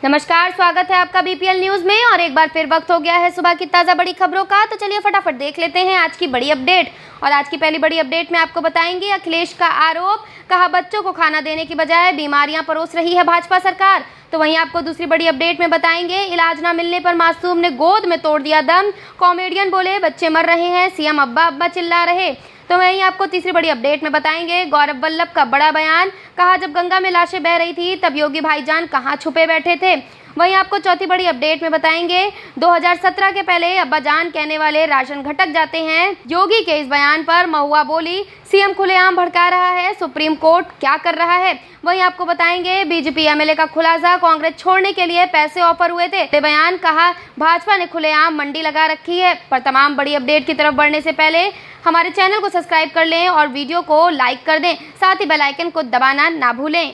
नमस्कार, स्वागत है आपका बीपीएल न्यूज में। और एक बार फिर वक्त हो गया है सुबह की ताज़ा बड़ी खबरों का। तो चलिए फटाफट देख लेते हैं आज की बड़ी अपडेट। और आज की पहली बड़ी अपडेट में आपको बताएंगे अखिलेश का आरोप, कहा बच्चों को खाना देने की बजाय बीमारियां परोस रही है भाजपा सरकार। तो वहीं आपको दूसरी बड़ी अपडेट में बताएंगे इलाज न मिलने पर मासूम ने गोद में तोड़ दिया दम, कॉमेडियन बोले बच्चे मर रहे हैं, सीएम अब्बा अब्बा चिल्ला रहे। तो वहीं आपको तीसरी बड़ी अपडेट में बताएंगे गौरव वल्लभ का बड़ा बयान, कहा जब गंगा में लाशें बह रही थी तब योगी भाईजान कहां छुपे बैठे थे। वहीं आपको चौथी बड़ी अपडेट में बताएंगे 2017 के पहले अब्बाजान कहने वाले राशन घटक जाते हैं। योगी के इस बयान पर महुआ बोली सीएम खुलेआम भड़का रहा है, सुप्रीम कोर्ट क्या कर रहा है। वहीं आपको बताएंगे बीजेपी एमएलए का खुलासा, कांग्रेस छोड़ने के लिए पैसे ऑफर हुए थे। बयान, कहा भाजपा ने खुलेआम मंडी लगा रखी है। पर तमाम बड़ी अपडेट की तरफ बढ़ने से पहले हमारे चैनल को सब्सक्राइब कर लें और वीडियो को लाइक कर दें, साथ ही बेल आइकन को दबाना ना भूलें।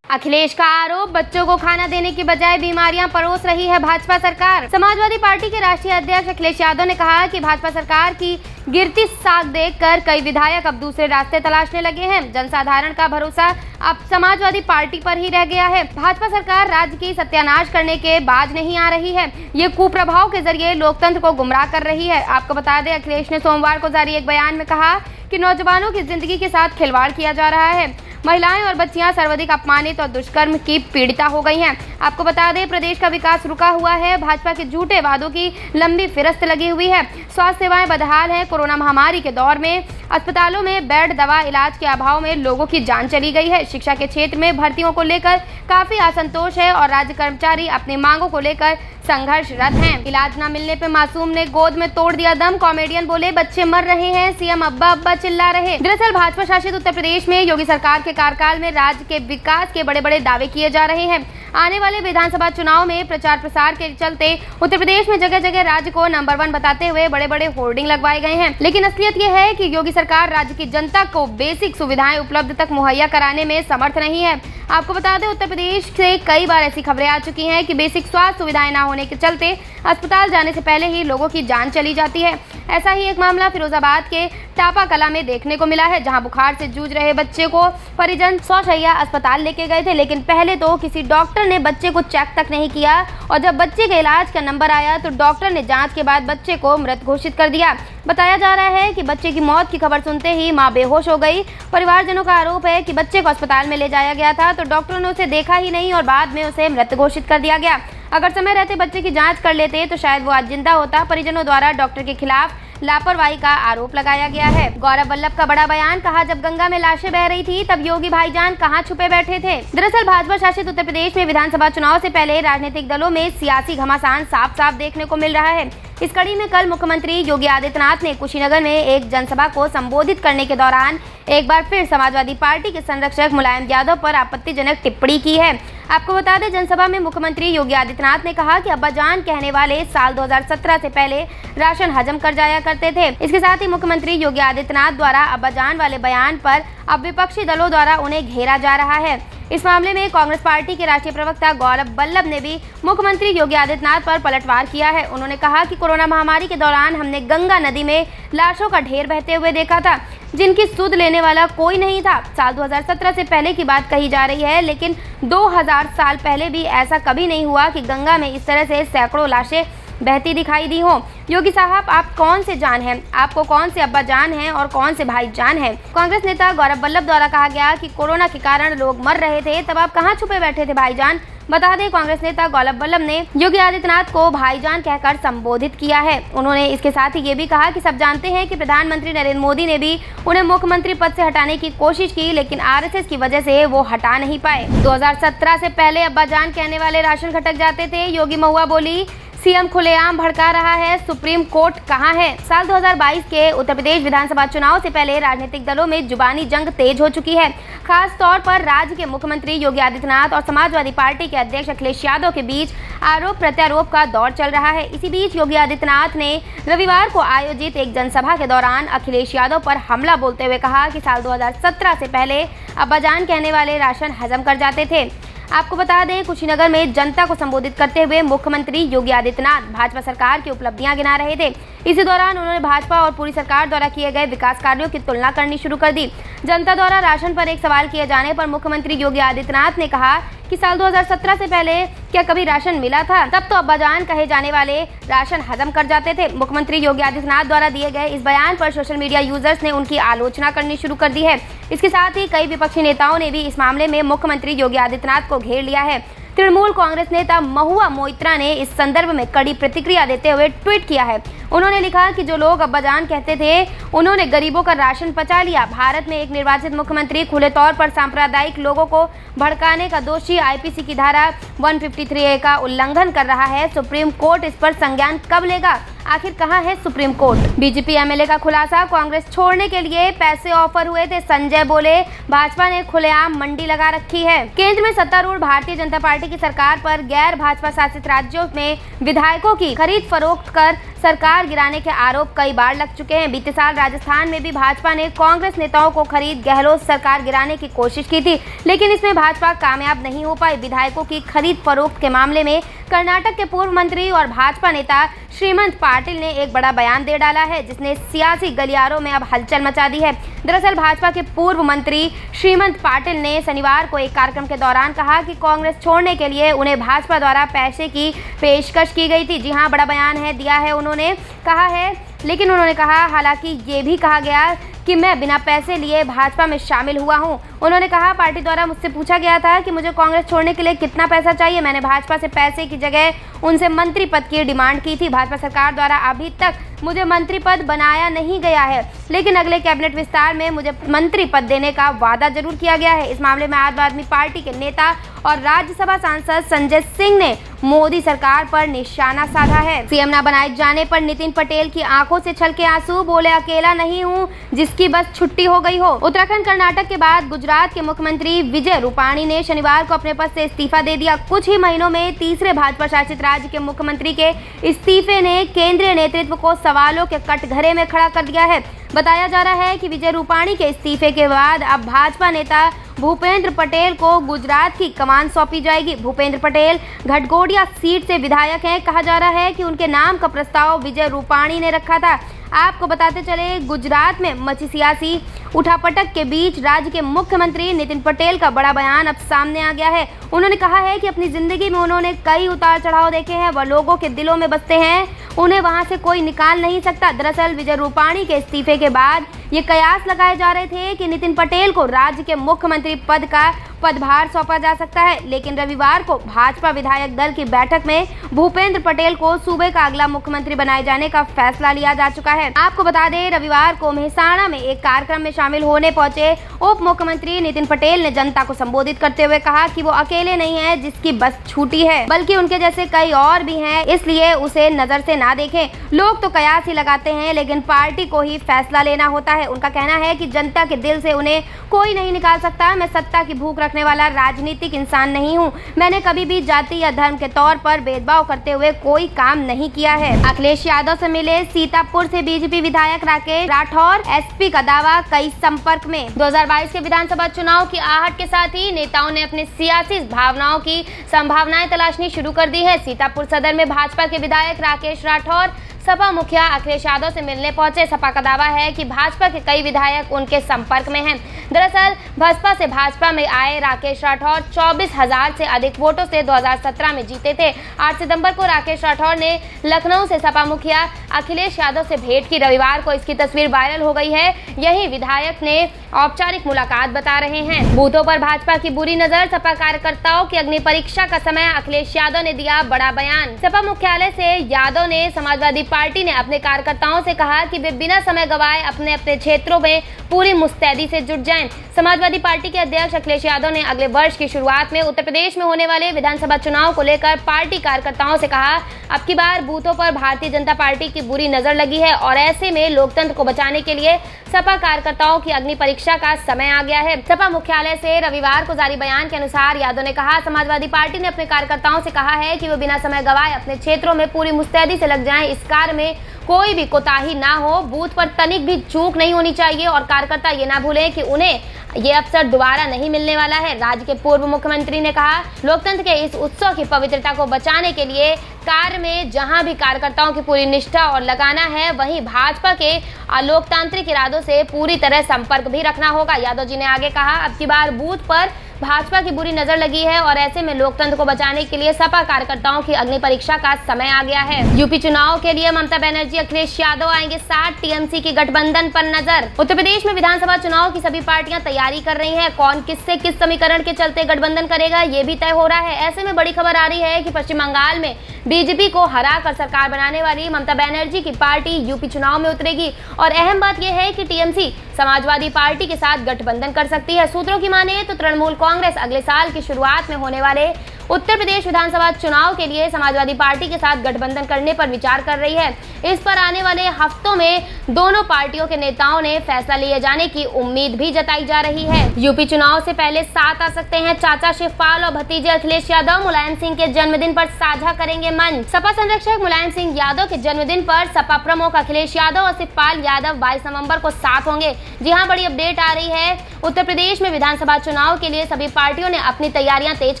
अखिलेश का आरोप, बच्चों को खाना देने की बजाय बीमारियां परोस रही है भाजपा सरकार। समाजवादी पार्टी के राष्ट्रीय अध्यक्ष अखिलेश यादव ने कहा कि भाजपा सरकार की गिरती साख देखकर कई विधायक अब दूसरे रास्ते तलाशने लगे हैं। जनसाधारण का भरोसा अब समाजवादी पार्टी पर ही रह गया है। भाजपा सरकार राज्य की सत्यानाश करने के बाज नहीं आ रही है, ये कुप्रभाव के जरिए लोकतंत्र को गुमराह कर रही है। आपको बता दें अखिलेश ने सोमवार को जारी एक बयान में कहा कि नौजवानों की जिंदगी के साथ खिलवाड़ किया जा रहा है। महिलाएं और बच्चियां सर्वाधिक अपमानित और दुष्कर्म की पीड़िता हो गई हैं। आपको बता दें प्रदेश का विकास रुका हुआ है, भाजपा के झूठे वादों की लंबी फिरस्त लगी हुई है। स्वास्थ्य सेवाएं बदहाल हैं। कोरोना महामारी के दौर में अस्पतालों में बेड, दवा, इलाज के अभाव में लोगों की जान चली गई है। शिक्षा के क्षेत्र में भर्तियों को लेकर काफी असंतोष है और राज्य कर्मचारी अपनी मांगों को लेकर संघर्षरत हैं। इलाज न मिलने पर मासूम ने गोद में तोड़ दिया दम, कॉमेडियन बोले बच्चे मर रहे हैं, सीएम अब्बा अब्बा चिल्ला रहे। दरअसल भाजपा शासित उत्तर प्रदेश में योगी सरकार के कार्यकाल में राज्य के विकास के बड़े बड़े दावे किए जा रहे हैं। आने वाले विधानसभा चुनाव में प्रचार प्रसार के चलते उत्तर प्रदेश में जगह जगह राज्य को नंबर 1 बताते हुए बड़े बड़े होर्डिंग लगवाए गए हैं। लेकिन असलियत यह है कि योगी सरकार राज्य की जनता को बेसिक सुविधाएं उपलब्ध तक मुहैया कराने में समर्थ नहीं है। आपको बता दें उत्तर प्रदेश से कई बार ऐसी खबरें आ चुकी हैं कि बेसिक स्वास्थ्य सुविधाएं न होने के चलते अस्पताल जाने से पहले ही लोगों की जान चली जाती है। ऐसा ही एक मामला फिरोजाबाद के टापा कला में देखने को मिला है, जहां बुखार से जूझ रहे बच्चे को परिजन 100 शैय्या अस्पताल लेके गए थे, लेकिन पहले तो किसी डॉक्टर ने बच्चे को चेक तक नहीं किया और जब बच्चे के इलाज का नंबर आया तो डॉक्टर ने जांच के बाद बच्चे को मृत घोषित कर दिया। बताया जा रहा है कि बच्चे की मौत की खबर सुनते ही मां बेहोश हो गई। परिवारजनों का आरोप है कि बच्चे को अस्पताल में ले जाया गया था तो डॉक्टरों ने उसे देखा ही नहीं और बाद में उसे मृत घोषित कर दिया गया। अगर समय रहते बच्चे की जांच कर लेते तो शायद वो आज जिंदा होता। परिजनों द्वारा डॉक्टर के खिलाफ लापरवाही का आरोप लगाया गया है। गौरव वल्लभ का बड़ा बयान, कहा जब गंगा में लाशें बह रही थी तब योगी भाईजान कहां छुपे बैठे थे। दरअसल भाजपा शासित उत्तर प्रदेश में विधानसभा चुनाव से पहले राजनीतिक दलों में सियासी घमासान साफ साफ देखने को मिल रहा है। इस कड़ी में कल मुख्यमंत्री योगी आदित्यनाथ ने कुशीनगर में एक जनसभा को संबोधित करने के दौरान एक बार फिर समाजवादी पार्टी के संरक्षक मुलायम यादव पर आपत्तिजनक टिप्पणी की है। आपको बता दें जनसभा में मुख्यमंत्री योगी आदित्यनाथ ने कहा कि अब्बाजान कहने वाले साल 2017 से पहले राशन हजम कर जाया करते थे। इसके साथ ही मुख्यमंत्री योगी आदित्यनाथ द्वारा अब्बाजान वाले बयान पर अब विपक्षी दलों द्वारा उन्हें घेरा जा रहा है। इस मामले में कांग्रेस पार्टी के राष्ट्रीय प्रवक्ता गौरव वल्लभ ने भी मुख्यमंत्री योगी आदित्यनाथ पर पलटवार किया है। उन्होंने कहा कि कोरोना महामारी के दौरान हमने गंगा नदी में लाशों का ढेर बहते हुए देखा था, जिनकी सुध लेने वाला कोई नहीं था। साल 2017 से पहले की बात कही जा रही है, लेकिन 2000 साल पहले भी ऐसा कभी नहीं हुआ कि गंगा में इस तरह से सैकड़ों लाशें बहती दिखाई दी हो। योगी साहब, आप कौन से जान हैं? आपको कौन से अब्बा जान हैं और कौन से भाई जान हैं? कांग्रेस नेता गौरव वल्लभ द्वारा कहा गया कि कोरोना के कारण लोग मर रहे थे, तब आप कहां छुपे बैठे थे भाईजान। बता दें कांग्रेस नेता गौरव वल्लभ ने योगी आदित्यनाथ को भाईजान कहकर संबोधित किया है। उन्होंने इसके साथ ही ये भी कहा कि सब जानते हैं कि प्रधानमंत्री नरेंद्र मोदी ने भी उन्हें मुख्यमंत्री पद से हटाने की कोशिश की, लेकिन आरएसएस की वजह से वो हटा नहीं पाए। 2017 से पहले अब्बाजान कहने वाले राशन घटक जाते थे। योगी महुआ बोली सीएम खुलेआम भड़का रहा है, सुप्रीम कोर्ट कहां है। साल 2022 के उत्तर प्रदेश विधानसभा चुनाव से पहले राजनीतिक दलों में जुबानी जंग तेज हो चुकी है। खास तौर पर राज्य के मुख्यमंत्री योगी आदित्यनाथ और समाजवादी पार्टी के अध्यक्ष अखिलेश यादव के बीच आरोप प्रत्यारोप का दौर चल रहा है। इसी बीच योगी आदित्यनाथ ने रविवार को आयोजित एक जनसभा के दौरान अखिलेश यादव पर हमला बोलते हुए कहा कि साल 2017 से पहले अब्बाजान कहने वाले राशन हजम कर जाते थे। आपको बता दें कुशीनगर में जनता को संबोधित करते हुए मुख्यमंत्री योगी आदित्यनाथ भाजपा सरकार की उपलब्धियां गिना रहे थे। इसी दौरान उन्होंने भाजपा और पूरी सरकार द्वारा किए गए विकास कार्यों की तुलना करनी शुरू कर दी। जनता द्वारा राशन पर एक सवाल किए जाने पर मुख्यमंत्री योगी आदित्यनाथ ने कहा कि साल 2017 से पहले क्या कभी राशन मिला था? तब तो अब्बाजान कहे जाने वाले राशन हजम कर जाते थे। मुख्यमंत्री योगी आदित्यनाथ द्वारा दिए गए इस बयान पर सोशल मीडिया यूजर्स ने उनकी आलोचना करनी शुरू कर दी है। इसके साथ ही कई विपक्षी नेताओं ने भी इस मामले में मुख्यमंत्री योगी आदित्यनाथ को घेर लिया है। तृणमूल कांग्रेस नेता महुआ मोइत्रा ने इस संदर्भ में कड़ी प्रतिक्रिया देते हुए ट्वीट किया है। उन्होंने लिखा कि जो लोग अब्बाजान कहते थे उन्होंने गरीबों का राशन पचा लिया। भारत में एक निर्वाचित मुख्यमंत्री खुले तौर पर सांप्रदायिक लोगों को भड़काने का दोषी आईपीसी की धारा 153A का उल्लंघन कर रहा है। सुप्रीम कोर्ट इस पर संज्ञान कब लेगा? आखिर कहाँ है सुप्रीम कोर्ट? बीजेपी एमएलए का खुलासा, कांग्रेस छोड़ने के लिए पैसे ऑफर हुए थे। संजय बोले भाजपा ने खुलेआम मंडी लगा रखी है। केंद्र में सत्तारूढ़ भारतीय जनता पार्टी की सरकार पर गैर भाजपा शासित राज्यों में विधायकों की खरीद फरोख्त कर सरकार गिराने के आरोप कई बार लग चुके हैं। बीते साल राजस्थान में भी भाजपा ने कांग्रेस नेताओं को खरीद गहलोत सरकार गिराने की कोशिश की थी, लेकिन इसमें भाजपा कामयाब नहीं हो पाई। विधायकों की खरीद फरोख्त के मामले में कर्नाटक के पूर्व मंत्री और भाजपा नेता श्रीमंत पाटिल ने एक बड़ा बयान दे डाला है, जिसने सियासी गलियारों में अब हलचल मचा दी है। दरअसल भाजपा के पूर्व मंत्री श्रीमंत पाटिल ने शनिवार को एक कार्यक्रम के दौरान कहा कि कांग्रेस छोड़ने के लिए उन्हें भाजपा द्वारा पैसे की पेशकश की गई थी। जी हाँ, बड़ा बयान है दिया है उन्होंने कहा है, लेकिन उन्होंने कहा हालांकि ये भी कहा गया कि मैं बिना पैसे लिए भाजपा में शामिल हुआ हूं। उन्होंने कहा पार्टी द्वारा मुझसे पूछा गया था कि मुझे कांग्रेस छोड़ने के लिए कितना पैसा चाहिए। मैंने भाजपा से पैसे की जगह उनसे मंत्री पद की डिमांड की थी। भाजपा सरकार द्वारा अभी तक मुझे मंत्री पद बनाया नहीं गया है, लेकिन अगले कैबिनेट विस्तार में मुझे मंत्री पद देने का वादा जरूर किया गया है। इस मामले में आम आदमी पार्टी के नेता और राज्यसभा सांसद संजय सिंह ने मोदी सरकार पर निशाना साधा है। सीएम न बनाए जाने पर नितिन पटेल की आंखों से छलके आंसू, बोले अकेला नहीं हूं जिसकी बस छुट्टी हो गई हो। उत्तराखंड कर्नाटक के बाद गुजरात के मुख्यमंत्री विजय रूपाणी ने शनिवार को अपने पद से इस्तीफा दे दिया। कुछ ही महीनों में तीसरे भाजपा शासित राज्य के मुख्यमंत्री के इस्तीफे ने केंद्रीय नेतृत्व को सवालों के कटघरे में खड़ा कर दिया है। बताया जा रहा है कि विजय रूपाणी के इस्तीफे के बाद अब भाजपा नेता भूपेंद्र पटेल को गुजरात की कमान सौंपी जाएगी। भूपेंद्र पटेल घटगोडिया सीट से विधायक हैं। कहा जा रहा है कि उनके नाम का प्रस्ताव विजय रूपाणी ने रखा था। आपको बताते चले, गुजरात में मची सियासी उठापटक के बीच राज्य के मुख्यमंत्री नितिन पटेल का बड़ा बयान अब सामने आ गया है। उन्होंने कहा है कि अपनी जिंदगी में उन्होंने कई उतार चढ़ाव देखे हैं, वह लोगों के दिलों में बसते हैं, उन्हें वहां से कोई निकाल नहीं सकता। दरअसल विजय रूपाणी के इस्तीफे के बाद ये कयास लगाए जा रहे थे कि नितिन पटेल को राज्य के मुख्यमंत्री पद का पदभार सौंपा जा सकता है, लेकिन रविवार को भाजपा विधायक दल की बैठक में भूपेंद्र पटेल को सूबे का अगला मुख्यमंत्री बनाए जाने का फैसला लिया जा चुका है। आपको बता दें, रविवार को मेहसाणा में एक कार्यक्रम में शामिल होने पहुंचे उप मुख्यमंत्री नितिन पटेल ने जनता को संबोधित करते हुए कहा कि वो अकेले नहीं है जिसकी बस छूटी है, बल्कि उनके जैसे कई और भी हैं, इसलिए उसे नजर से ना देखें। लोग तो कयास ही लगाते हैं, लेकिन पार्टी को ही फैसला लेना होता है। उनका कहना है कि जनता के दिल से उन्हें कोई नहीं निकाल सकता। मैं सत्ता की भूख रखने वाला राजनीतिक इंसान नहीं हूं। मैंने कभी भी जाति या धर्म के तौर पर भेदभाव करते हुए कोई काम नहीं किया है। अखिलेश यादव से मिले सीतापुर से बीजेपी विधायक राकेश राठौर, एसपी का दावा कई संपर्क में। 2022 के विधानसभा चुनाव की आहट के साथ ही नेताओं ने अपनी सियासी भावनाओं की संभावनाएं तलाशनी शुरू कर दी है। सीतापुर सदर में भाजपा के विधायक राकेश राठौर सपा मुखिया अखिलेश यादव से मिलने पहुंचे। सपा का दावा है कि भाजपा के कई विधायक उनके संपर्क में हैं। दरअसल बसपा से भाजपा में आए राकेश राठौर 24,000 से अधिक वोटों से 2017 में जीते थे। 8 सितंबर को राकेश राठौर ने लखनऊ से सपा मुखिया अखिलेश यादव से भेंट की। रविवार को इसकी तस्वीर वायरल हो गई है। यही विधायक ने औपचारिक मुलाकात बता रहे हैं। बूथों पर भाजपा की बुरी नजर, सपा कार्यकर्ताओं की अग्नि परीक्षा का समय, अखिलेश यादव ने दिया बड़ा बयान। सपा मुख्यालय से यादव ने समाजवादी पार्टी ने अपने कार्यकर्ताओं से कहा कि वे बिना समय गवाए अपने अपने क्षेत्रों में पूरी मुस्तैदी से जुट जाएं। समाजवादी पार्टी के अध्यक्ष अखिलेश यादव ने अगले वर्ष की शुरुआत में उत्तर प्रदेश में होने वाले विधानसभा चुनाव को लेकर पार्टी कार्यकर्ताओं से कहा, अब की बार बूथों पर भारतीय जनता पार्टी की बुरी नजर लगी है और ऐसे में लोकतंत्र को बचाने के लिए सपा कार्यकर्ताओं की अग्नि परीक्षा का समय आ गया है। सपा मुख्यालय से रविवार को जारी बयान के अनुसार यादव ने कहा, समाजवादी पार्टी ने अपने कार्यकर्ताओं से कहा है कि वो बिना समय गवाए अपने क्षेत्रों में पूरी मुस्तैदी से लग जाएं। इस कार्य में कोई भी कोताही ना हो, बूथ पर तनिक भी चूक नहीं होनी चाहिए और कार्यकर्ता ये ना भूलें कि उन्हें ये अवसर दोबारा नहीं मिलने वाला है। राज्य के पूर्व मुख्यमंत्री ने कहा, लोकतंत्र के इस उत्सव की पवित्रता को बचाने के लिए कार्य में जहां भी कार्यकर्ताओं की पूरी निष्ठा और लगाना है, वहीं भाजपा के अलोकतांत्रिक इरादों से पूरी तरह संपर्क भी रखना होगा। यादव जी ने आगे कहा, अब की बार बूथ पर भाजपा की बुरी नजर लगी है और ऐसे में लोकतंत्र को बचाने के लिए सपा कार्यकर्ताओं की अग्नि परीक्षा का समय आ गया है। यूपी चुनाव के लिए ममता बनर्जी, अखिलेश यादव आएंगे साथ, टीएमसी की गठबंधन पर नजर। उत्तर प्रदेश में विधानसभा चुनाव की सभी पार्टियां तैयारी कर रही हैं। कौन किससे किस समीकरण के चलते गठबंधन करेगा, ये भी तय हो रहा है। ऐसे में बड़ी खबर आ रही है कि पश्चिम बंगाल में बीजेपी को हराकर सरकार बनाने वाली ममता बनर्जी की पार्टी यूपी चुनाव में उतरेगी और अहम बात यह है कि टीएमसी समाजवादी पार्टी के साथ गठबंधन कर सकती है। सूत्रों की माने तो तृणमूल कांग्रेस अगले साल की शुरुआत में होने वाले उत्तर प्रदेश विधानसभा चुनाव के लिए समाजवादी पार्टी के साथ गठबंधन करने पर विचार कर रही है। इस पर आने वाले हफ्तों में दोनों पार्टियों के नेताओं ने फैसला लिए जाने की उम्मीद भी जताई जा रही है। यूपी चुनाव से पहले साथ आ सकते हैं चाचा शिवपाल और भतीजे अखिलेश यादव। मुलायम सिंह के जन्मदिन पर साझा करेंगे मंच। सपा संरक्षक मुलायम सिंह यादव के जन्मदिन पर सपा प्रमुख अखिलेश यादव और शिवपाल यादव 22 नवंबर को साथ होंगे। जी हाँ, बड़ी अपडेट आ रही है। उत्तर प्रदेश में विधानसभा चुनाव के लिए सभी पार्टियों ने अपनी तैयारियां तेज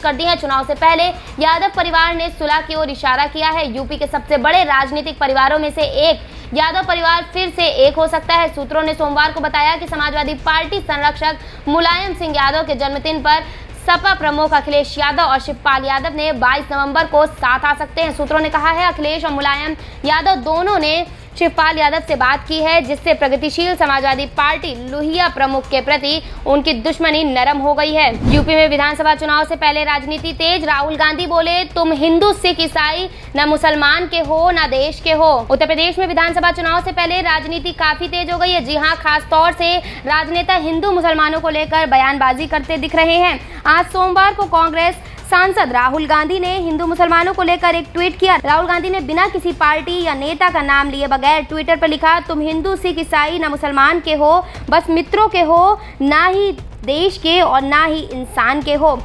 कर दी है। चुनाव से पहले यादव परिवार ने सुलह की ओर इशारा किया है। यूपी के सबसे बड़े राजनीतिक परिवारों में से एक यादव परिवार फिर से एक हो सकता है। सूत्रों ने सोमवार को बताया कि समाजवादी पार्टी संरक्षक मुलायम सिंह यादव के जन्मदिन पर सपा प्रमुख अखिलेश यादव और शिवपाल यादव ने 22 नवंबर को साथ आ सकते हैं। सूत्रों ने कहा है, अखिलेश और मुलायम यादव दोनों ने शिवपाल यादव से बात की है, जिससे प्रगतिशील समाजवादी पार्टी लोहिया प्रमुख के प्रति उनकी दुश्मनी नरम हो गई है। यूपी में विधानसभा चुनाव से पहले राजनीति तेज। राहुल गांधी बोले, तुम हिंदू सिख ईसाई न मुसलमान के हो न देश के हो। उत्तर प्रदेश में विधानसभा चुनाव से पहले राजनीति काफी तेज हो गई है। जी हाँ, खास तौर से राजनेता हिंदू मुसलमानों को लेकर बयानबाजी करते दिख रहे हैं। आज सोमवार को कांग्रेस सांसद राहुल गांधी ने हिंदू मुसलमानों को लेकर एक ट्वीट किया। राहुल गांधी ने बिना किसी पार्टी या नेता का नाम लिए बगैर ट्विटर पर लिखा, तुम हिंदू सिख ईसाई न मुसलमान के हो, बस मित्रों के हो, ना ही देश के और ना ही इंसान के हो।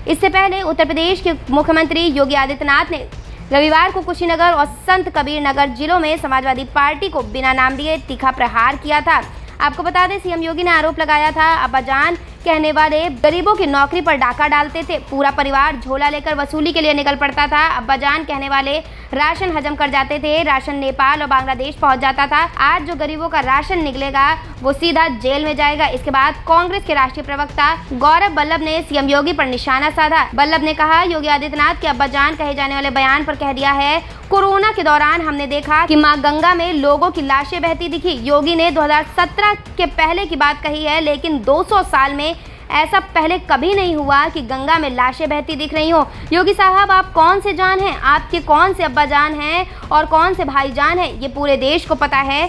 इससे पहले उत्तर प्रदेश के मुख्यमंत्री योगी आदित्यनाथ ने रविवार को कुशीनगर और संत कबीर नगर जिलों में समाजवादी पार्टी को बिना नाम लिए तीखा प्रहार किया था। आपको बता दें, सीएम योगी ने आरोप लगाया था, अब्बाजान कहने वाले गरीबों की नौकरी पर डाका डालते थे। पूरा परिवार झोला लेकर वसूली के लिए निकल पड़ता था। अब्बाजान कहने वाले राशन हजम कर जाते थे। राशन नेपाल और बांग्लादेश पहुंच जाता था। आज जो गरीबों का राशन निकलेगा वो सीधा जेल में जाएगा। इसके बाद कांग्रेस के राष्ट्रीय प्रवक्ता गौरव बल्लभ ने सीएम योगी पर निशाना साधा। बल्लभ ने कहा, योगी आदित्यनाथ के अब्बाजान कहे जाने वाले बयान पर कह दिया है, कोरोना के दौरान हमने देखा कि मां गंगा में लोगों की लाशें बहती दिखी। योगी ने 2017 के पहले की बात कही है, लेकिन 200 साल में ऐसा पहले कभी नहीं हुआ कि गंगा में लाशें बहती दिख रही हो। योगी साहब, आप कौन से जान हैं? आपके कौन से अब्बाजान हैं और कौन से भाईजान हैं? ये पूरे देश को पता है।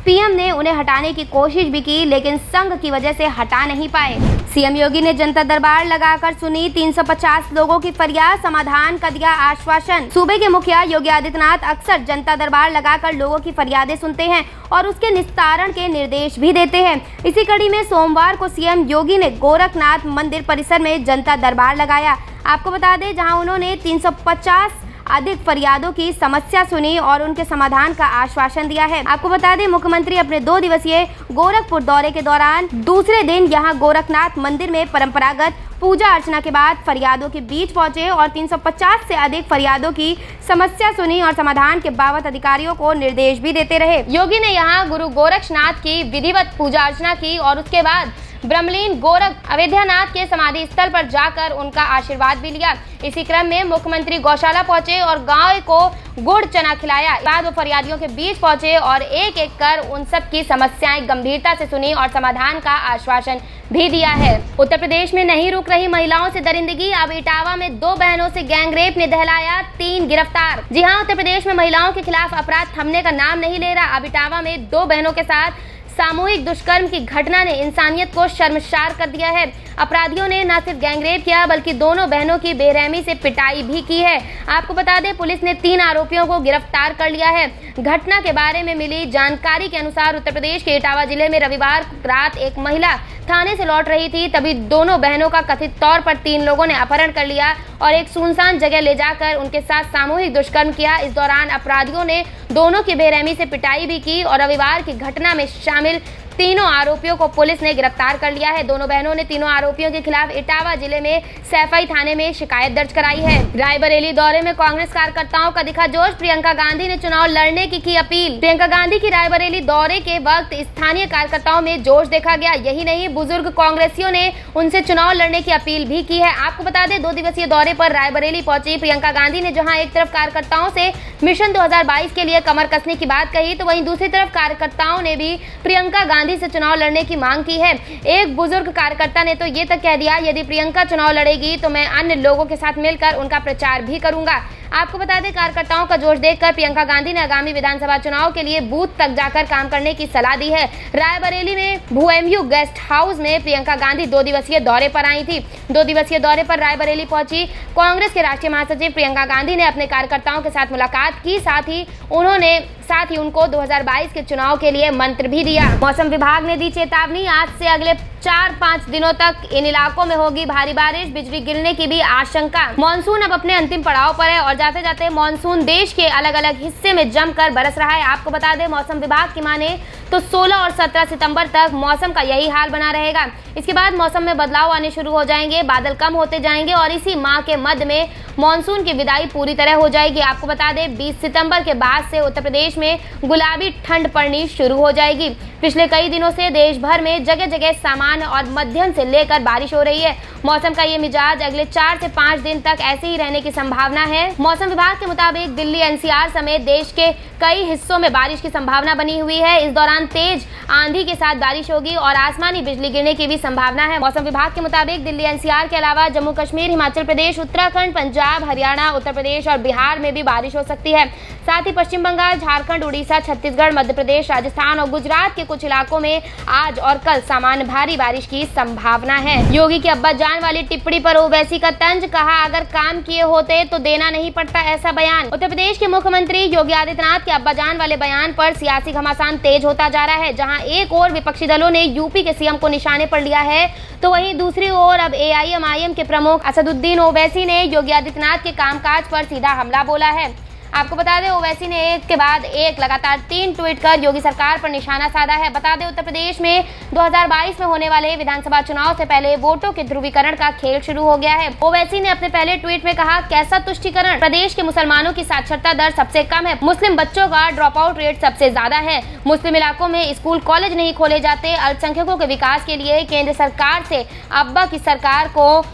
पीएम ने उन्हें हटाने की कोशिश भी की, लेकिन संघ की वजह से हटा नहीं पाए। सीएम योगी ने जनता दरबार लगाकर सुनी 350 लोगों की फरियाद, समाधान का दिया आश्वासन। सूबे के मुखिया योगी आदित्यनाथ अक्सर जनता दरबार लगाकर लोगों की फरियादें सुनते हैं और उसके निस्तारण के निर्देश भी देते हैं। इसी कड़ी में सोमवार को सीएम योगी ने गोरखनाथ मंदिर परिसर में जनता दरबार लगाया। आपको बता दें, जहां उन्होंने 350 अधिक फरियादों की समस्या सुनी और उनके समाधान का आश्वासन दिया है। आपको बता दें, मुख्यमंत्री अपने 2 दिवसीय गोरखपुर दौरे के दौरान दूसरे दिन यहां गोरखनाथ मंदिर में परंपरागत पूजा अर्चना के बाद फरियादों के बीच पहुंचे और 350 से अधिक फरियादों की समस्या सुनी और समाधान के बाबत अधिकारियों को निर्देश भी देते रहे। योगी ने यहां गुरु गोरक्षनाथ की विधिवत पूजा अर्चना की और उसके बाद ब्रह्मलीन गोरख अवैधनाथ के समाधि स्थल पर जाकर उनका आशीर्वाद भी लिया। इसी क्रम में मुख्यमंत्री गौशाला पहुंचे और गांव को गुड़ चना खिलाया। बाद वो फरियादियों के बीच पहुंचे और एक एक कर उन सब की समस्याएं गंभीरता से सुनी और समाधान का आश्वासन भी दिया है। उत्तर प्रदेश में नहीं रुक रही महिलाओं से दरिंदगी। अब इटावा में 2 बहनों से गैंगरेप ने दहलाया 3 गिरफ्तार। जी हां, उत्तर प्रदेश में महिलाओं के खिलाफ अपराध थमने का नाम नहीं ले रहा। अब इटावा में 2 बहनों के साथ सामूहिक दुष्कर्म की घटना ने इंसानियत को शर्मसार कर दिया है। अपराधियों ने न सिर्फ गैंगरेप किया बल्कि दोनों बहनों की बेरहमी से पिटाई भी की है। आपको बता दें, पुलिस ने 3 आरोपियों को गिरफ्तार कर लिया है। घटना के बारे में मिली जानकारी के अनुसार उत्तर प्रदेश के इटावा जिले में रविवार रात एक महिला थाने से लौट रही थी, तभी दोनों बहनों का कथित तौर पर 3 लोगों ने अपहरण कर लिया और एक सुनसान जगह ले जाकर उनके साथ सामूहिक दुष्कर्म किया। इस दौरान अपराधियों ने दोनों की बेरहमी से पिटाई भी की और रविवार की घटना में शामिल तीनों आरोपियों को पुलिस ने गिरफ्तार कर लिया है। दोनों बहनों ने तीनों आरोपियों के खिलाफ इटावा जिले में सैफई थाने में शिकायत दर्ज कराई है। रायबरेली दौरे में कांग्रेस कार्यकर्ताओं का दिखा जोश, प्रियंका गांधी ने चुनाव लड़ने की अपील। प्रियंका गांधी की रायबरेली दौरे के वक्त स्थानीय कार्यकर्ताओं में जोश देखा गया। यही नहीं, बुजुर्ग कांग्रेसियों ने उनसे चुनाव लड़ने की अपील भी की है। आपको बता दें, 2 दिवसीय दौरे पर रायबरेली पहुंची प्रियंका गांधी ने जहां एक तरफ कार्यकर्ताओं से मिशन 2022 के लिए कमर कसने की बात कही, तो वहीं दूसरी तरफ कार्यकर्ताओं ने भी प्रियंका गांधी से चुनाव लड़ने की मांग की है। एक बुजुर्ग कार्यकर्ता ने तो ये तक कह दिया, यदि प्रियंका चुनाव लड़ेगी तो मैं अन्य लोगों के साथ मिलकर उनका प्रचार भी करूंगा। आपको बता दें, कार्यकर्ताओं का जोश देखकर प्रियंका गांधी ने आगामी विधानसभा चुनाव के लिए बूथ तक जाकर काम करने की सलाह दी है। रायबरेली में भूएमयू गेस्ट हाउस में प्रियंका गांधी 2 दिवसीय दौरे पर आई थी। 2 दिवसीय दौरे पर रायबरेली पहुंची कांग्रेस के राष्ट्रीय महासचिव प्रियंका गांधी ने अपने कार्यकर्ताओं के साथ मुलाकात की, साथ ही उनको 2022 के चुनाव के लिए मंत्र भी दिया। मौसम विभाग ने दी चेतावनी, आज से अगले 4-5 दिनों तक इन इलाकों में होगी भारी बारिश, बिजली गिरने की भी आशंका। मानसून अब अपने अंतिम पड़ाव पर है और जाते जाते मानसून देश के अलग अलग हिस्से में जमकर बरस रहा है। आपको बता दें, मौसम विभाग की माने तो 16 और 17 सितंबर तक मौसम का यही हाल बना रहेगा। इसके बाद मौसम में बदलाव आने शुरू हो जाएंगे, बादल कम होते जाएंगे और इसी माह के मध्य में मानसून की विदाई पूरी तरह हो जाएगी। आपको बता दें, 20 सितंबर के बाद से उत्तर प्रदेश में गुलाबी ठंड पड़नी शुरू हो जाएगी। पिछले कई दिनों से देश भर में जगह जगह सामान्य और मध्यम से लेकर बारिश हो रही है। मौसम का ये मिजाज अगले 4 से 5 दिन तक ऐसे ही रहने की संभावना है। मौसम विभाग के मुताबिक दिल्ली, एनसीआर समेत देश के कई हिस्सों में बारिश की संभावना बनी हुई है। इस दौरान तेज आंधी के साथ बारिश होगी और आसमानी बिजली गिरने की भी संभावना है। मौसम विभाग के मुताबिक दिल्ली, एनसीआर के अलावा जम्मू कश्मीर, हिमाचल प्रदेश, उत्तराखंड, पंजाब, हरियाणा, उत्तर प्रदेश और बिहार में भी बारिश हो सकती है। साथ ही पश्चिम बंगाल, झारखंड, उड़ीसा, छत्तीसगढ़, मध्य प्रदेश, राजस्थान और गुजरात के कुछ इलाकों में आज और कल सामान्य भारी बारिश की संभावना है। योगी की अब्बा जान वाली टिप्पणी पर ओवैसी का तंज, कहा अगर काम किए होते तो देना नहीं पड़ता ऐसा बयान। उत्तर प्रदेश के मुख्यमंत्री योगी आदित्यनाथ के अब्बा जान वाले बयान पर सियासी घमासान तेज होता जा रहा है। जहां एक ओर विपक्षी दलों ने यूपी के सीएम को निशाने पर लिया है, तो वहीं दूसरी ओर अब एआईएमआईएम के प्रमुख असदुद्दीन ओवैसी ने योगी आदित्यनाथ के कामकाज पर सीधा हमला बोला है। आपको बता दें, ओवैसी ने एक के बाद एक लगातार 3 ट्वीट कर योगी सरकार पर निशाना साधा है। बता दें, उत्तर प्रदेश में 2022 में होने वाले विधानसभा चुनाव से पहले वोटों के ध्रुवीकरण का खेल शुरू हो गया है। ओवैसी ने अपने पहले ट्वीट में कहा, कैसा तुष्टीकरण, प्रदेश के मुसलमानों की साक्षरता दर सबसे कम है, मुस्लिम बच्चों का ड्रॉप आउट रेट सबसे ज्यादा है, मुस्लिम इलाकों में स्कूल कॉलेज नहीं खोले जाते, अल्पसंख्यकों के विकास के लिए केंद्र सरकार से अब्बा की सरकार को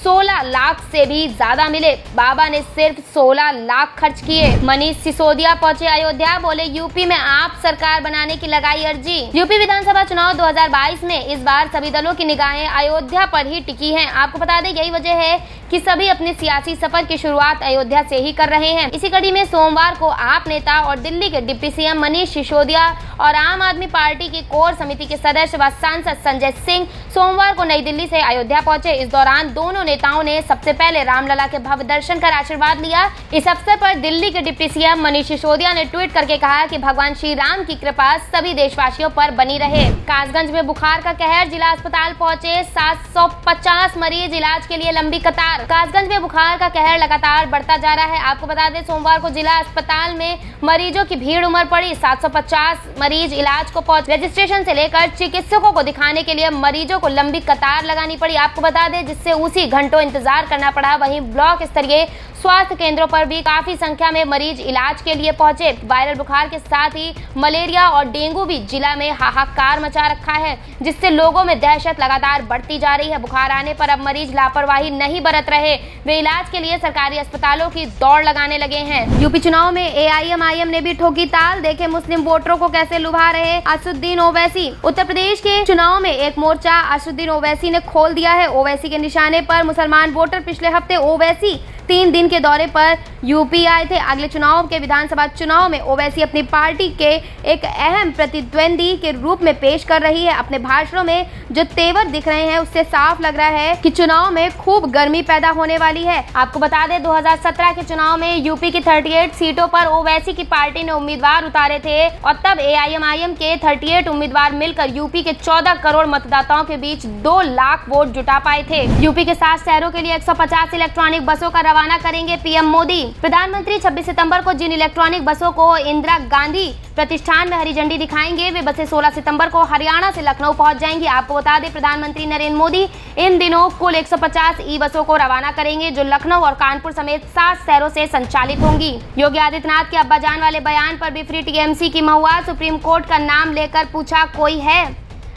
16 लाख से भी ज्यादा मिले, बाबा ने सिर्फ 16 लाख खर्च किए। मनीष सिसोदिया पहुंचे अयोध्या, बोले यूपी में आप सरकार बनाने की लगाई अर्जी। यूपी विधानसभा चुनाव 2022 में इस बार सभी दलों की निगाहें अयोध्या पर ही टिकी हैं। आपको बता दें, यही वजह है कि सभी अपने सियासी सफर की शुरुआत अयोध्या से ही कर रहे हैं। इसी कड़ी में सोमवार को आप नेता और दिल्ली के डिप्टी सीएम मनीष सिसोदिया और आम आदमी पार्टी की कोर समिति के सदस्य व सांसद संजय सिंह सोमवार को नई दिल्ली से अयोध्या पहुंचे। इस दौरान दोनों नेताओं ने सबसे पहले रामलला के भव्य दर्शन कर आशीर्वाद लिया। इस अवसर पर दिल्ली के डिप्टी सीएम मनीष सिसोदिया ने ट्वीट करके कहा कि भगवान श्री राम की कृपा सभी देशवासियों पर बनी रहे। कासगंज में बुखार का कहर, जिला अस्पताल पहुंचे 750 मरीज, इलाज के लिए लंबी कतार। कासगंज में बुखार का कहर लगातार बढ़ता जा रहा है। आपको बता दें, सोमवार को जिला अस्पताल में मरीजों की भीड़ उमड़ पड़ी। 750 मरीज इलाज को पहुंचे। रजिस्ट्रेशन से लेकर चिकित्सकों को दिखाने के लिए मरीजों को लंबी कतार लगानी पड़ी। आपको बता दें, जिससे उसी घंटों इंतजार करना पड़ा। वहीं ब्लॉक स्तरीय स्वास्थ्य केंद्रों पर भी काफी संख्या में मरीज इलाज के लिए पहुंचे। वायरल बुखार के साथ ही मलेरिया और डेंगू भी जिला में हाहाकार मचा रखा है, जिससे लोगों में दहशत लगातार बढ़ती जा रही है। बुखार आने पर अब मरीज लापरवाही नहीं बरत रहे, वे इलाज के लिए सरकारी अस्पतालों की दौड़ लगाने लगे हैं। यूपी चुनाव में एआईएमआईएम ने भी ठोकी ताल, देखे मुस्लिम वोटरों को कैसे लुभा रहे असदुद्दीन ओवैसी। उत्तर प्रदेश के चुनाव में एक मोर्चा असदुद्दीन ओवैसी ने खोल दिया है। ओवैसी के निशाने पर मुसलमान वोटर। पिछले हफ्ते ओवैसी 3 दिन के दौरे पर यूपी आए थे। अगले चुनाव के विधानसभा चुनाव में ओवैसी अपनी पार्टी के एक अहम प्रतिद्वंदी के रूप में पेश कर रही है। अपने भाषणों में जो तेवर दिख रहे हैं, उससे साफ लग रहा है कि चुनाव में खूब गर्मी पैदा होने वाली है। आपको बता दें, 2017 के चुनाव में यूपी की 38 सीटों पर ओवैसी की पार्टी ने उम्मीदवार उतारे थे और तब एआईएमआईएम के 38 उम्मीदवार मिलकर यूपी के 14 करोड़ मतदाताओं के बीच 2 लाख वोट जुटा पाए थे। यूपी के 7 शहरों के लिए 150 इलेक्ट्रॉनिक बसों का रवाना करेंगे पीएम मोदी। प्रधानमंत्री 26 सितंबर को जिन इलेक्ट्रॉनिक बसों को इंदिरा गांधी प्रतिष्ठान में हरी झंडी दिखाएंगे, वे बसें 16 सितंबर को हरियाणा से लखनऊ पहुंच जाएंगी। आपको बता दें, प्रधानमंत्री नरेंद्र मोदी इन दिनों कुल 150 ई बसों को रवाना करेंगे, जो लखनऊ और कानपुर समेत 7 शहरों से संचालित होंगी। योगी आदित्यनाथ के अब्बाजान वाले बयान पर बिफरी टीएमसी की महुआ, सुप्रीम कोर्ट का नाम लेकर पूछा कोई है।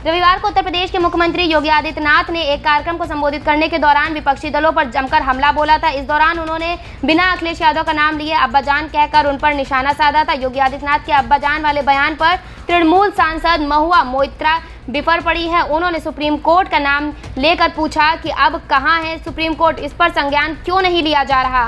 रविवार को उत्तर प्रदेश के मुख्यमंत्री योगी आदित्यनाथ ने एक कार्यक्रम को संबोधित करने के दौरान विपक्षी दलों पर जमकर हमला बोला था। इस दौरान उन्होंने बिना अखिलेश यादव का नाम लिए अब्बाजान कहकर उन पर निशाना साधा था। योगी आदित्यनाथ के अब्बाजान वाले बयान पर तृणमूल सांसद महुआ मोइत्रा बिफर पड़ी है। उन्होंने सुप्रीम कोर्ट का नाम लेकर पूछा कि अब कहां है सुप्रीम कोर्ट, इस पर संज्ञान क्यों नहीं लिया जा रहा।